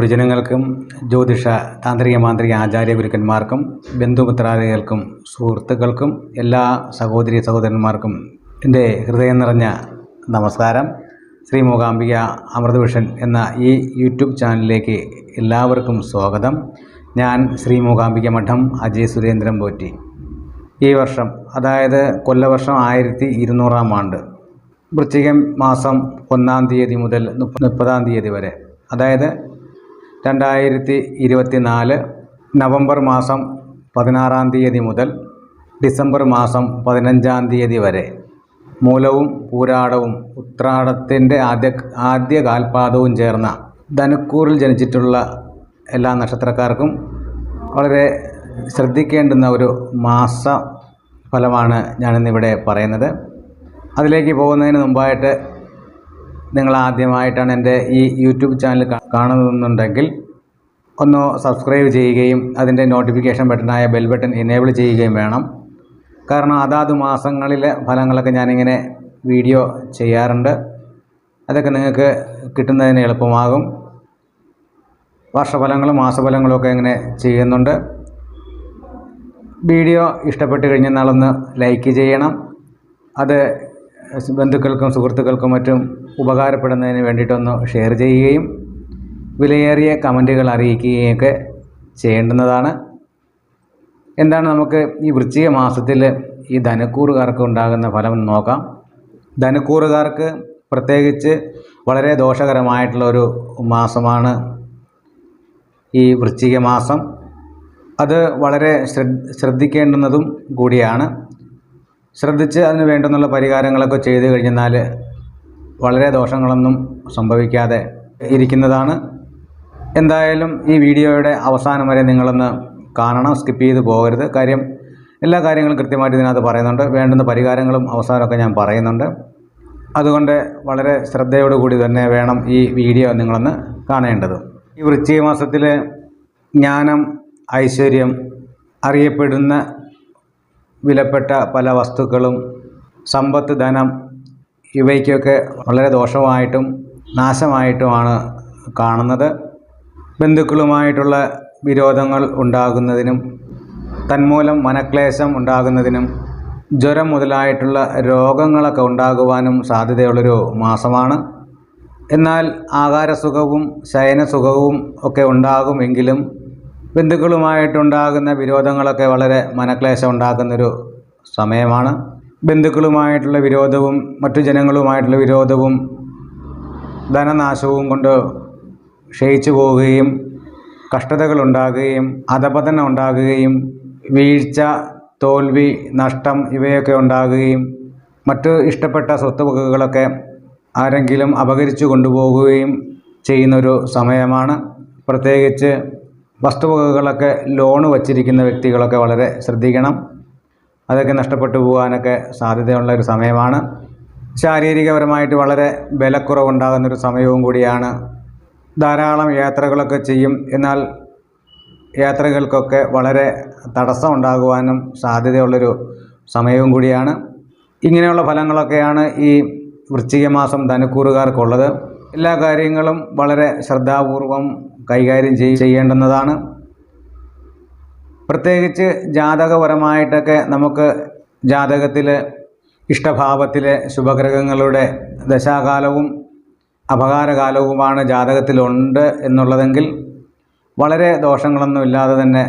ഗുരുജനങ്ങൾക്കും ജ്യോതിഷ താന്ത്രിക മാന്ത്രിക ആചാര്യ ഗുരുക്കന്മാർക്കും ബന്ധുമിത്രാദികൾക്കും സുഹൃത്തുക്കൾക്കും എല്ലാ സഹോദരി സഹോദരന്മാർക്കും എൻ്റെ ഹൃദയം നിറഞ്ഞ നമസ്കാരം. ശ്രീ മൂകാംബിക അമൃതവിഷൻ എന്ന ഈ യൂട്യൂബ് ചാനലിലേക്ക് എല്ലാവർക്കും സ്വാഗതം. ഞാൻ ശ്രീ മൂകാംബിക മഠം അജയ് സുരേന്ദ്രൻ പോറ്റി. ഈ വർഷം, അതായത് കൊല്ലവർഷം 1200-ാം ആണ്ട്, വൃശ്ചികം മാസം 1-ാം തീയതി മുതൽ 30-ാം തീയതി വരെ, അതായത് 2024 നവംബർ മാസം 16-ാം തീയതി മുതൽ ഡിസംബർ മാസം 15-ാം തീയതി വരെ മൂലവും പൂരാടവും ഉത്രാടത്തിൻ്റെ ആദ്യ കാൽപാദവും ചേർന്ന ധനുക്കൂറിൽ ജനിച്ചിട്ടുള്ള എല്ലാ നക്ഷത്രക്കാർക്കും വളരെ ശ്രദ്ധിക്കേണ്ടുന്ന ഒരു മാസ ഫലമാണ് ഞാനിന്നിവിടെ പറയുന്നത്. അതിലേക്ക് പോകുന്നതിന് മുമ്പായിട്ട് നിങ്ങൾ ആദ്യമായിട്ടാണ് എൻ്റെ ഈ യൂട്യൂബ് ചാനൽ കാണുന്നുണ്ടെങ്കിൽ ഒന്ന് സബ്സ്ക്രൈബ് ചെയ്യുകയും അതിൻ്റെ നോട്ടിഫിക്കേഷൻ ബട്ടണായ ബെൽ ബട്ടൺ എനേബിൾ ചെയ്യുകയും വേണം. കാരണം അതാത് മാസങ്ങളിലെ ഫലങ്ങളൊക്കെ ഞാനിങ്ങനെ വീഡിയോ ചെയ്യാറുണ്ട്. അതൊക്കെ നിങ്ങൾക്ക് കിട്ടുന്നതിന് എളുപ്പമാകും. വർഷഫലങ്ങളും മാസഫലങ്ങളും ഒക്കെ ഇങ്ങനെ ചെയ്യുന്നുണ്ട്. വീഡിയോ ഇഷ്ടപ്പെട്ട് കഴിഞ്ഞാൽ നാളൊന്ന് ലൈക്ക് ചെയ്യണം. അത് ബന്ധുക്കൾക്കും സുഹൃത്തുക്കൾക്കും മറ്റും ഉപകാരപ്പെടുന്നതിന് വേണ്ടിയിട്ടൊന്ന് ഷെയർ ചെയ്യുകയും വിലയേറിയ കമൻറ്റുകൾ അറിയിക്കുകയൊക്കെ ചെയ്യേണ്ടുന്നതാണ്. എന്താണ് നമുക്ക് ഈ വൃശ്ചിക മാസത്തിൽ ഈ ധനുക്കൂറുകാർക്ക് ഉണ്ടാകുന്ന ഫലം നോക്കാം. ധനുക്കൂറുകാർക്ക് പ്രത്യേകിച്ച് വളരെ ദോഷകരമായിട്ടുള്ള ഒരു മാസമാണ് ഈ വൃശ്ചിക മാസം. അത് വളരെ ശ്രദ്ധിക്കേണ്ടുന്നതും കൂടിയാണ്. ശ്രദ്ധിച്ച് അതിന് വേണ്ടുന്നുള്ള പരിഹാരങ്ങളൊക്കെ ചെയ്തു കഴിഞ്ഞാൽ വളരെ ദോഷങ്ങളൊന്നും സംഭവിക്കാതെ ഇരിക്കുന്നതാണ്. എന്തായാലും ഈ വീഡിയോയുടെ അവസാനം വരെ നിങ്ങളൊന്ന് കാണണം, സ്കിപ്പ് ചെയ്ത് പോകരുത്. കാര്യം എല്ലാ കാര്യങ്ങളും കൃത്യമായിട്ട് ഇതിനകത്ത് പറയുന്നുണ്ട്. വേണ്ടുന്ന പരിഹാരങ്ങളും അവസാനമൊക്കെ ഞാൻ പറയുന്നുണ്ട്. അതുകൊണ്ട് വളരെ ശ്രദ്ധയോടുകൂടി തന്നെ വേണം ഈ വീഡിയോ നിങ്ങളൊന്ന് കാണേണ്ടത്. ഈ വൃശ്ചിക മാസത്തിൽ ജ്ഞാനം, ഐശ്വര്യം, അറിയപ്പെടുന്ന വിലപ്പെട്ട പല വസ്തുക്കളും, സമ്പത്ത്, ധനം, ഇവയ്ക്കൊക്കെ വളരെ ദോഷമായിട്ടും നാശമായിട്ടുമാണ് കാണുന്നത്. ബന്ധുക്കളുമായിട്ടുള്ള വിരോധങ്ങൾ ഉണ്ടാകുന്നതിനും തന്മൂലം മനക്ലേശം ഉണ്ടാകുന്നതിനും ജ്വരം മുതലായിട്ടുള്ള രോഗങ്ങളൊക്കെ ഉണ്ടാകുവാനും സാധ്യതയുള്ളൊരു മാസമാണ്. എന്നാൽ ആഹാരസുഖവും ശയനസുഖവും ഒക്കെ ഉണ്ടാകുമെങ്കിലും ബന്ധുക്കളുമായിട്ടുണ്ടാകുന്ന വിരോധങ്ങളൊക്കെ വളരെ മനക്ലേശം ഉണ്ടാക്കുന്നൊരു സമയമാണ്. ബന്ധുക്കളുമായിട്ടുള്ള വിരോധവും മറ്റു ജനങ്ങളുമായിട്ടുള്ള വിരോധവും ധനനാശവും കൊണ്ട് ക്ഷയിച്ചു പോവുകയും കഷ്ടതകളുണ്ടാകുകയും അധപതനം ഉണ്ടാകുകയും വീഴ്ച, തോൽവി, നഷ്ടം ഇവയൊക്കെ ഉണ്ടാകുകയും മറ്റു ഇഷ്ടപ്പെട്ട സ്വത്തുവകകളൊക്കെ ആരെങ്കിലും അപഹരിച്ചു കൊണ്ടുപോകുകയും ചെയ്യുന്നൊരു സമയമാണ്. പ്രത്യേകിച്ച് വസ്തുവകകളൊക്കെ ലോണ് വച്ചിരിക്കുന്ന വ്യക്തികളൊക്കെ വളരെ ശ്രദ്ധിക്കണം. അതൊക്കെ നഷ്ടപ്പെട്ടു പോകാനൊക്കെ സാധ്യതയുള്ള ഒരു സമയമാണ്. ശാരീരികപരമായിട്ട് വളരെ ബലക്കുറവുണ്ടാകുന്നൊരു സമയവും കൂടിയാണ്. ധാരാളം യാത്രകളൊക്കെ ചെയ്യും. എന്നാൽ യാത്രകൾക്കൊക്കെ വളരെ തടസ്സം ഉണ്ടാകുവാനും സാധ്യതയുള്ളൊരു സമയവും കൂടിയാണ്. ഇങ്ങനെയുള്ള ഫലങ്ങളൊക്കെയാണ് ഈ വൃശ്ചിക മാസം ധനുക്കൂറുകാർക്കുള്ളത്. എല്ലാ കാര്യങ്ങളും വളരെ ശ്രദ്ധാപൂർവം കൈകാര്യം ചെയ്യേണ്ടുന്നതാണ്. പ്രത്യേകിച്ച് ജാതകപരമായിട്ടൊക്കെ നമുക്ക് ജാതകത്തിൽ ഇഷ്ടഭാവത്തിലെ ശുഭഗ്രഹങ്ങളുടെ ദശാകാലവും അപകാരകാലവുമാണ് ജാതകത്തിലുണ്ട് എന്നുള്ളതെങ്കിൽ വളരെ ദോഷങ്ങളൊന്നും ഇല്ലാതെ തന്നെ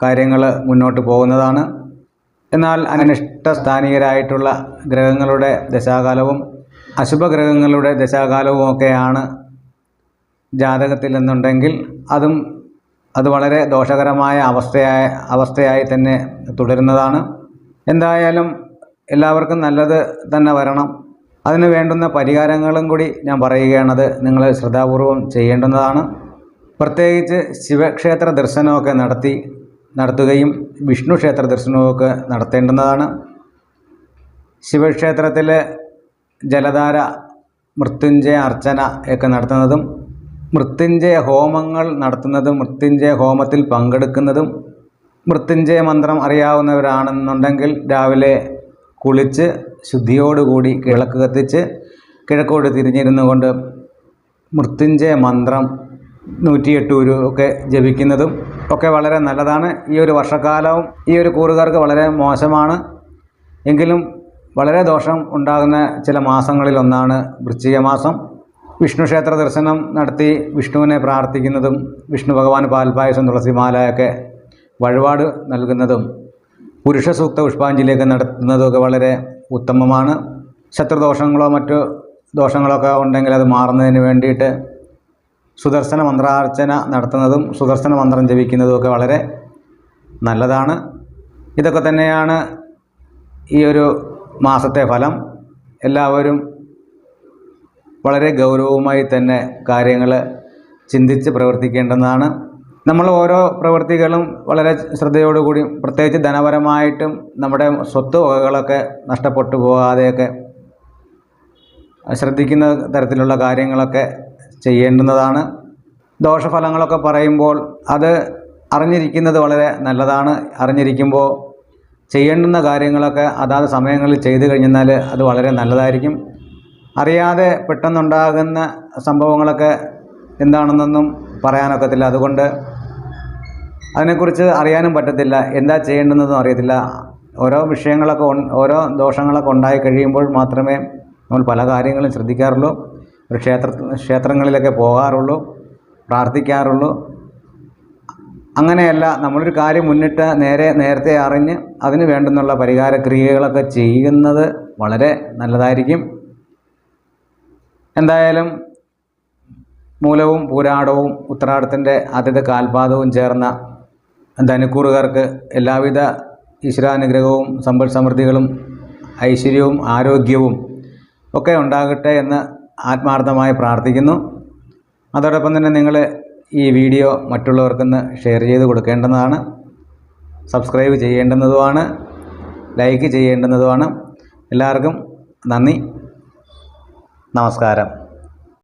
കാര്യങ്ങൾ മുന്നോട്ട് പോകുന്നതാണ്. എന്നാൽ അനിഷ്ടസ്ഥാനീയരായിട്ടുള്ള ഗ്രഹങ്ങളുടെ ദശാകാലവും അശുഭഗ്രഹങ്ങളുടെ ദശാകാലവും ഒക്കെയാണ് ജാതകത്തിൽ എന്നുണ്ടെങ്കിൽ അത് വളരെ ദോഷകരമായ അവസ്ഥയായി തന്നെ തുടരുന്നതാണ്. എന്തായാലും എല്ലാവർക്കും നല്ലത് തന്നെ വരണം. അതിന് വേണ്ടുന്ന പരിഹാരങ്ങളും കൂടി ഞാൻ പറയുകയാണത് നിങ്ങൾ ശ്രദ്ധാപൂർവം ചെയ്യേണ്ടുന്നതാണ്. പ്രത്യേകിച്ച് ശിവക്ഷേത്ര ദർശനമൊക്കെ നടത്തുകയും വിഷ്ണു ക്ഷേത്ര ദർശനമൊക്കെ നടത്തേണ്ടുന്നതാണ്. ശിവക്ഷേത്രത്തിൽ ജലധാര, മൃത്യുഞ്ജയ അർച്ചന ഒക്കെ നടത്തുന്നതും മൃത്യുഞ്ജയ ഹോമങ്ങൾ നടത്തുന്നതും മൃത്യുഞ്ജയ ഹോമത്തിൽ പങ്കെടുക്കുന്നതും മൃത്യുഞ്ജയ മന്ത്രം അറിയാവുന്നവരാണെന്നുണ്ടെങ്കിൽ രാവിലെ കുളിച്ച് ശുദ്ധിയോടുകൂടി വിളക്ക് കത്തിച്ച് കിഴക്കോട്ട് തിരിഞ്ഞിരുന്നു കൊണ്ട് മൃത്യുഞ്ജയ മന്ത്രം 108 ഉരു ഒക്കെ ജപിക്കുന്നതും ഒക്കെ വളരെ നല്ലതാണ്. ഈ ഒരു വർഷക്കാലവും ഈ ഒരു കൂറുകാർക്ക് വളരെ മോശമാണ്. എങ്കിലും വളരെ ദോഷം ഉണ്ടാകുന്ന ചില മാസങ്ങളിലൊന്നാണ് വൃശ്ചിക മാസം. വിഷ്ണു ക്ഷേത്ര ദർശനം നടത്തി വിഷ്ണുവിനെ പ്രാർത്ഥിക്കുന്നതും വിഷ്ണു ഭഗവാൻ പാൽപ്പായസം തുളസിമാലയൊക്കെ വഴിപാട് നൽകുന്നതും പുരുഷ സൂക്ത പുഷ്പാഞ്ജലിയൊക്കെ നടത്തുന്നതൊക്കെ വളരെ ഉത്തമമാണ്. ശത്രുദോഷങ്ങളോ മറ്റു ദോഷങ്ങളൊക്കെ ഉണ്ടെങ്കിൽ അത് മാറുന്നതിന് വേണ്ടിയിട്ട് സുദർശന മന്ത്രാർച്ചന നടത്തുന്നതും സുദർശന മന്ത്രം ജപിക്കുന്നതുമൊക്കെ വളരെ നല്ലതാണ്. ഇതൊക്കെ തന്നെയാണ് ഈ ഒരു മാസത്തെ ഫലം. എല്ലാവരും വളരെ ഗൗരവമായി തന്നെ കാര്യങ്ങൾ ചിന്തിച്ച് പ്രവർത്തിക്കേണ്ടതാണ്. നമ്മൾ ഓരോ പ്രവൃത്തികളും വളരെ ശ്രദ്ധയോടുകൂടി, പ്രത്യേകിച്ച് ധനപരമായിട്ടും നമ്മുടെ സ്വത്ത് വകകളൊക്കെ നഷ്ടപ്പെട്ടു പോകാതെയൊക്കെ ശ്രദ്ധിക്കുന്ന തരത്തിലുള്ള കാര്യങ്ങളൊക്കെ ചെയ്യേണ്ടുന്നതാണ്. ദോഷഫലങ്ങളൊക്കെ പറയുമ്പോൾ അത് അറിഞ്ഞിരിക്കുന്നത് വളരെ നല്ലതാണ്. അറിഞ്ഞിരിക്കുമ്പോൾ ചെയ്യേണ്ടുന്ന കാര്യങ്ങളൊക്കെ അതാത് സമയങ്ങളിൽ ചെയ്തു കഴിഞ്ഞാൽ അത് വളരെ നല്ലതായിരിക്കും. അറിയാതെ പെട്ടെന്നുണ്ടാകുന്ന സംഭവങ്ങളൊക്കെ എന്താണെന്നൊന്നും പറയാനൊക്കത്തില്ല. അതുകൊണ്ട് അതിനെക്കുറിച്ച് അറിയാനും പറ്റത്തില്ല, എന്താ ചെയ്യേണ്ടതെന്നൊന്നും അറിയത്തില്ല. ഓരോ വിഷയങ്ങളൊക്കെ ഓരോ ദോഷങ്ങളൊക്കെ ഉണ്ടായി കഴിയുമ്പോൾ മാത്രമേ നമ്മൾ പല കാര്യങ്ങളും ശ്രദ്ധിക്കാറുള്ളൂ, ഒരു ക്ഷേത്രങ്ങളിലൊക്കെ പോകാറുള്ളൂ, പ്രാർത്ഥിക്കാറുള്ളൂ. അങ്ങനെയല്ല, നമ്മളൊരു കാര്യം മുന്നിട്ട് നേരത്തെ അറിഞ്ഞ് അതിന് വേണ്ടുന്നുള്ള പരിഹാര ക്രിയകളൊക്കെ ചെയ്യുന്നത് വളരെ നല്ലതായിരിക്കും. എന്തായാലും മൂലവും പൂരാടവും ഉത്രാടത്തിൻ്റെ ആദ്യത്തെ കാൽപാദവും ചേർന്ന ധനുക്കൂറുകാർക്ക് എല്ലാവിധ ഈശ്വരാനുഗ്രഹവും സമ്പൽ സമൃദ്ധികളും ഐശ്വര്യവും ആരോഗ്യവും ഒക്കെ ഉണ്ടാകട്ടെ എന്ന് ആത്മാർത്ഥമായി പ്രാർത്ഥിക്കുന്നു. അതോടൊപ്പം തന്നെ നിങ്ങൾ ഈ വീഡിയോ മറ്റുള്ളവർക്കൊന്ന് ഷെയർ ചെയ്ത് കൊടുക്കേണ്ടതാണ്, സബ്സ്ക്രൈബ് ചെയ്യേണ്ടുന്നതുമാണ്, ലൈക്ക് ചെയ്യേണ്ടുന്നതുമാണ്. എല്ലാവർക്കും നന്ദി, നമസ്കാരം.